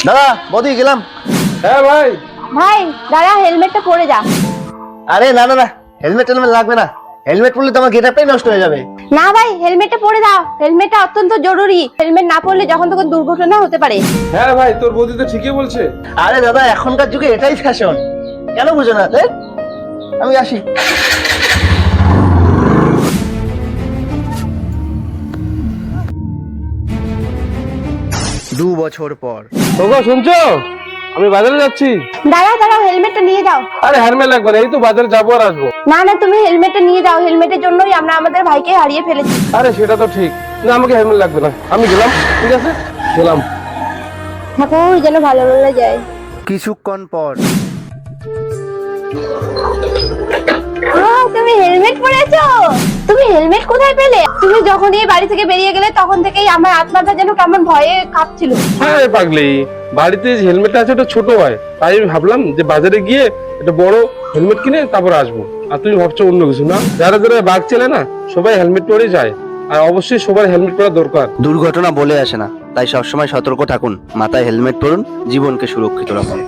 দাদা বদি গেলাম। হ্যাঁ ভাই। ভাই দাঁড়া, হেলমেটটা পরে যা। আরে না না না, হেলমেট টেলমেট লাগবে না। হেলমেট পরলে তো আমার গেটআপটাই নষ্ট হয়ে যাবে। না ভাই, হেলমেটটা পরে দাও, হেলমেটটা অত্যন্ত জরুরি। হেলমেট না পরলে যখন তখন দুর্ঘটনা হতে পারে। হ্যাঁ ভাই, তোর বৌদি তো ঠিকই বলছে। আরে দাদা এখনকার যুগে এটাই ফ্যাশন, কেন বুঝো না? আমি আসি। 2 বছর পর। ওগো শুনছো, আমি বাজারে যাচ্ছি। দাঁড়াও দাঁড়াও, হেলমেটটা নিয়ে যাও। আরে হেলমেট লাগবে না, এই তো বাজারে যাবো আর আসবো। না না, তুমি হেলমেটটা নিয়ে যাও, হেলমেটের জন্যই আমরা আমাদের ভাইকে হারিয়ে ফেলেছি। আরে সেটা তো ঠিক না, আমাকে হেলমেট লাগবে না, আমি গেলাম। ঠিক আছে, গেলাম। ঠাকুর যেন ভালো ভালো যায়। কিছুক্ষণ পর। তুমি হেলমেট পরেছো? তুমি হেলমেট কোথায় পেলে? তুমি যখন এই বাড়ি থেকে বেরিয়ে গেলে তখন থেকেই আমার আত্মাটা যেন কেমন ভয়ে কাঁপছিল। হ্যাঁ পাগলি, বাড়িতে যে হেলমেট আছে ওটা ছোট হয়, তাই আমি ভাবলাম যে বাজারে গিয়ে একটা বড় হেলমেট কিনে তারপর আসবো। আর তুমি ভাবছো অন্য কিছু না। যারা যারা বাইক চালায় না, সবাই হেলমেট পরে যায়, আর অবশ্যই সবার হেলমেট পরা দরকার। দুর্ঘটনা বলে আসে না, তাই সবসময় সতর্ক থাকুন, মাথায় হেলমেট পরুন, জীবনকে সুরক্ষিত রাখুন।